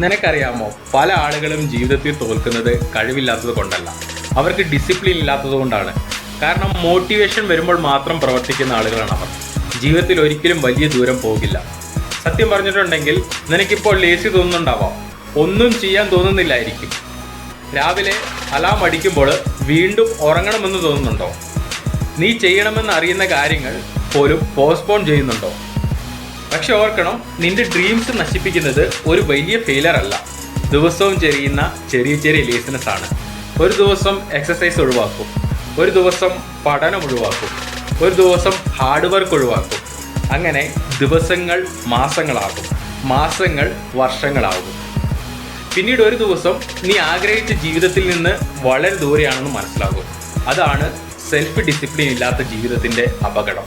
നിനക്കറിയാമോ, പല ആളുകളും ജീവിതത്തിൽ തോൽക്കുന്നത് കഴിവില്ലാത്തത് കൊണ്ടല്ല, അവർക്ക് ഡിസിപ്ലിൻ ഇല്ലാത്തത് കൊണ്ടാണ്. കാരണം മോട്ടിവേഷൻ വരുമ്പോൾ മാത്രം പ്രവർത്തിക്കുന്ന ആളുകളാണ് അവർ. ജീവിതത്തിൽ ഒരിക്കലും വലിയ ദൂരം പോകില്ല. സത്യം പറഞ്ഞിട്ടുണ്ടെങ്കിൽ നിനക്കിപ്പോൾ ലേസി തോന്നുന്നുണ്ടാവാം, ഒന്നും ചെയ്യാൻ തോന്നുന്നില്ലായിരിക്കും. രാവിലെ അലാം അടിക്കുമ്പോൾ വീണ്ടും ഉറങ്ങണമെന്ന് തോന്നുന്നുണ്ടോ? നീ ചെയ്യണമെന്ന് അറിയുന്ന കാര്യങ്ങൾ പോലും പോസ്റ്റ്പോൺ ചെയ്യുന്നുണ്ടോ? പക്ഷെ ഓർക്കണം, നിന്റെ ഡ്രീംസ് നശിപ്പിക്കുന്നത് ഒരു വലിയ ഫെയിലർ അല്ല, ദിവസവും ചെയ്യുന്ന ചെറിയ ചെറിയ ലേസിനെസ് ആണ്. ഒരു ദിവസം എക്സസൈസ് ഒഴിവാക്കും, ഒരു ദിവസം പഠനം ഒഴിവാക്കും, ഒരു ദിവസം ഹാർഡ് വർക്ക് ഒഴിവാക്കും. അങ്ങനെ ദിവസങ്ങൾ മാസങ്ങളാകും, മാസങ്ങൾ വർഷങ്ങളാകും. പിന്നീട് ഒരു ദിവസം നീ ആഗ്രഹിച്ച ജീവിതത്തിൽ നിന്ന് വളരെ ദൂരെയാണെന്ന് മനസ്സിലാകും. അതാണ് സെൽഫ് ഡിസിപ്ലിൻ ഇല്ലാത്ത ജീവിതത്തിൻ്റെ അപകടം.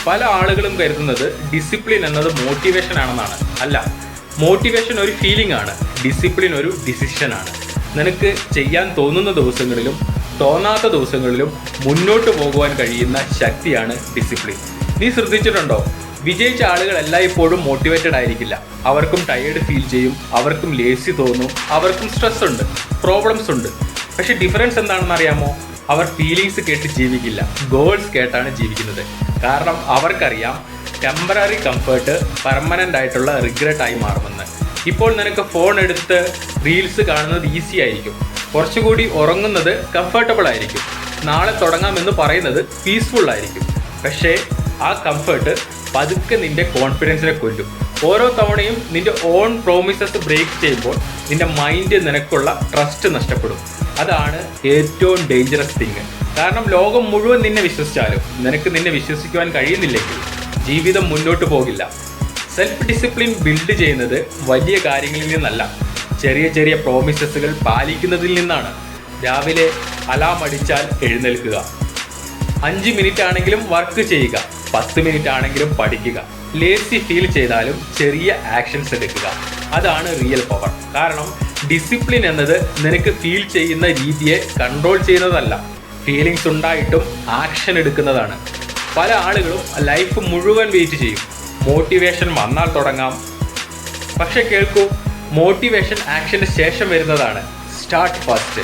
പല ആളുകളും കരുതുന്നത് ഡിസിപ്ലിൻ എന്നത് മോട്ടിവേഷൻ ആണെന്നാണ്. അല്ല, മോട്ടിവേഷൻ ഒരു ഫീലിംഗ് ആണ്, ഡിസിപ്ലിൻ ഒരു ഡിസിഷനാണ്. നിനക്ക് ചെയ്യാൻ തോന്നുന്ന ദിവസങ്ങളിലും തോന്നാത്ത ദിവസങ്ങളിലും മുന്നോട്ട് പോകുവാൻ കഴിയുന്ന ശക്തിയാണ് ഡിസിപ്ലിൻ. നീ ശ്രദ്ധിച്ചിട്ടുണ്ടോ, വിജയിച്ച ആളുകൾ എല്ലായ്പ്പോഴും മോട്ടിവേറ്റഡ് ആയിരിക്കില്ല. അവർക്കും ടയേർഡ് ഫീൽ ചെയ്യും, അവർക്കും ലേസി തോന്നും, അവർക്കും സ്ട്രെസ് ഉണ്ട്, പ്രോബ്ലംസ് ഉണ്ട്. പക്ഷെ ഡിഫറൻസ് എന്താണെന്ന് അറിയാമോ? അവർ ഫീലിങ്സ് കേട്ട് ജീവിക്കില്ല, ഗോൾസ് കേട്ടാണ് ജീവിക്കുന്നത്. കാരണം അവർക്കറിയാം ടെമ്പററി കംഫേർട്ട് പെർമനൻ്റ് ആയിട്ടുള്ള റിഗ്രറ്റ് ആയി മാറുമെന്ന്. ഇപ്പോൾ നിനക്ക് ഫോൺ എടുത്ത് റീൽസ് കാണുന്നത് ഈസി ആയിരിക്കും, കുറച്ചുകൂടി ഉറങ്ങുന്നത് കംഫർട്ടബിൾ ആയിരിക്കും, നാളെ തുടങ്ങാമെന്ന് പറയുന്നത് പീസ്ഫുൾ ആയിരിക്കും. പക്ഷേ ആ കംഫർട്ട് പതുക്കെ നിന്റെ കോൺഫിഡൻസിനെ കൊല്ലും. ഓരോ തവണയും നിന്റെ ഓൺ പ്രോമിസസ് ബ്രേക്ക് ചെയ്യുമ്പോൾ നിന്റെ മൈൻഡ് നിനക്കുള്ള ട്രസ്റ്റ് നഷ്ടപ്പെടും. അതാണ് ഏറ്റവും ഡേഞ്ചറസ് തിങ്. കാരണം ലോകം മുഴുവൻ നിന്നെ വിശ്വസിച്ചാലും നിനക്ക് നിന്നെ വിശ്വസിക്കുവാൻ കഴിയുന്നില്ലെങ്കിൽ ജീവിതം മുന്നോട്ട് പോകില്ല. സെൽഫ് ഡിസിപ്ലിൻ ബിൽഡ് ചെയ്യുന്നത് വലിയ കാര്യങ്ങളിൽ നിന്നല്ല, ചെറിയ ചെറിയ പ്രോമിസസുകൾ പാലിക്കുന്നതിൽ നിന്നാണ്. രാവിലെ അലാം അടിച്ചാൽ എഴുന്നേൽക്കുക, 5 മിനിറ്റ് ആണെങ്കിലും വർക്ക് ചെയ്യുക, 10 മിനിറ്റ് ആണെങ്കിലും പഠിക്കുക. ലേസി ഫീൽ ചെയ്താലും ചെറിയ ആക്ഷൻസ് എടുക്കുക. അതാണ് റിയൽ പവർ. കാരണം ഡിസിപ്ലിൻ എന്നത് നിനക്ക് ഫീൽ ചെയ്യുന്ന രീതിയെ കൺട്രോൾ ചെയ്യുന്നതല്ല, ഫീലിങ്സ് ഉണ്ടായിട്ടും ആക്ഷൻ എടുക്കുന്നതാണ്. പല ആളുകളും ലൈഫ് മുഴുവൻ വെയിറ്റ് ചെയ്യും, മോട്ടിവേഷൻ വന്നാൽ തുടങ്ങാം. പക്ഷെ കേൾക്കൂ, മോട്ടിവേഷൻ ആക്ഷന് ശേഷം വരുന്നതാണ്. സ്റ്റാർട്ട് ഫാസ്റ്റ്,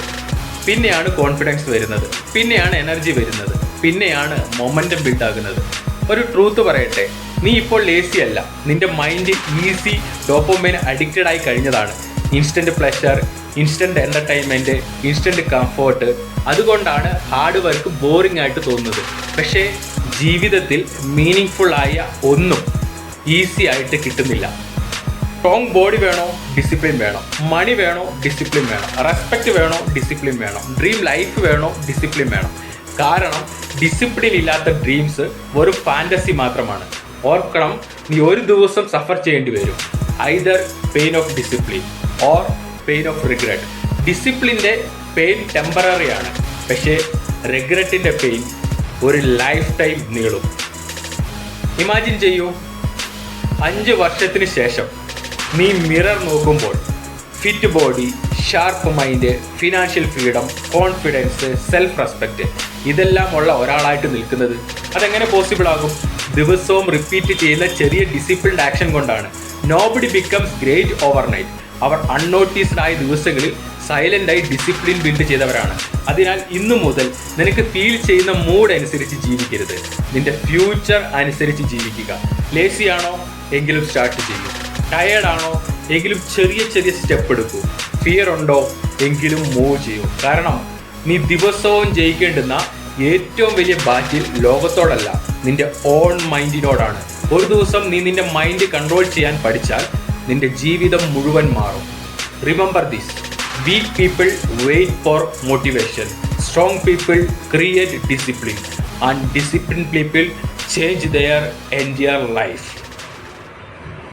പിന്നെയാണ് കോൺഫിഡൻസ് വരുന്നത്, പിന്നെയാണ് എനർജി വരുന്നത്, പിന്നെയാണ് മൊമെൻറ്റം ബിൽഡ് ആകുന്നത്. ഒരു ട്രൂത്ത് പറയട്ടെ, നീ ഇപ്പോൾ ലേസി അല്ല, നിന്റെ മൈൻഡ് ഈസി ഡോപ്പമൈൻ അഡിക്റ്റഡ് ആയി കഴിഞ്ഞതാണ്. Instant pleasure, instant entertainment, instant comfort. അതുകൊണ്ടാണ് ഹാർഡ് വർക്ക് ബോറിംഗ് ആയിട്ട് തോന്നുന്നത്. പക്ഷേ ജീവിതത്തിൽ മീനിങ് ഫുൾ ആയ ഒന്നും ഈസി ആയിട്ട് കിട്ടുന്നില്ല. സ്ട്രോങ് ബോഡി വേണോ? ഡിസിപ്ലിൻ വേണം. മണി വേണോ? ഡിസിപ്ലിൻ വേണം. റെസ്പെക്റ്റ് വേണോ? ഡിസിപ്ലിൻ വേണം. ഡ്രീം ലൈഫ് വേണോ? ഡിസിപ്ലിൻ വേണം. കാരണം ഡിസിപ്ലിൻ ഇല്ലാത്ത ഡ്രീംസ് ഒരു ഫാൻറ്റസി മാത്രമാണ്. ഓർക്കണം, നീ ഒരു ദിവസം സഫർ ചെയ്യേണ്ടി വരും. Either pain of discipline or pain of regret. ഡിസിപ്ലിൻ്റെ പെയിൻ ടെമ്പററി ആണ്, പക്ഷേ റിഗ്രറ്റിൻ്റെ പെയിൻ ഒരു ലൈഫ് ടൈം നീളും. ഇമാജിൻ ചെയ്യൂ, 5 വർഷത്തിന് ശേഷം നീ മിറർ നോക്കുമ്പോൾ fit body, sharp mind, financial freedom, confidence, self respect ഇതെല്ലാം ഉള്ള ഒരാളായിട്ട് നിൽക്കുന്നത്. അതെങ്ങനെ പോസിബിൾ ആകും? ദിവസവും റിപ്പീറ്റ് ചെയ്യുന്ന ചെറിയ ഡിസിപ്ലിൻഡ് ആക്ഷൻ കൊണ്ടാണ്. Nobody becomes great overnight. അവർ അൺനോട്ടീസ്ഡ് ആയ ദിവസങ്ങളിൽ സൈലൻ്റായി ഡിസിപ്ലിൻ ബിൽഡ് ചെയ്തവരാണ്. അതിനാൽ ഇന്നു മുതൽ നിനക്ക് ഫീൽ ചെയ്യുന്ന മൂഡ് അനുസരിച്ച് ജീവിക്കരുത്, നിന്റെ ഫ്യൂച്ചർ അനുസരിച്ച് ജീവിക്കുക. ലേസി ആണോ? എങ്കിലും സ്റ്റാർട്ട് ചെയ്യൂ. ടയേർഡ് ആണോ? എങ്കിലും ചെറിയ ചെറിയ സ്റ്റെപ്പ് എടുക്കൂ. ഫിയർ ഉണ്ടോ? എങ്കിലും മൂവ് ചെയ്യൂ. കാരണം നീ ദിവസവും ജയിക്കേണ്ടുന്ന ഏറ്റവും വലിയ ബാറ്റിൽ ലോകത്തോടല്ല, നിന്റെ ഓൺ മൈൻഡിനോടാണ്. ഒരു ദിവസം നീ നിന്റെ മൈൻഡ് കൺട്രോൾ ചെയ്യാൻ പഠിച്ചാൽ നിന്റെ ജീവിതം മുഴുവൻ മാറും. Remember this: weak people wait for motivation, strong people create discipline, and disciplined people change their entire life.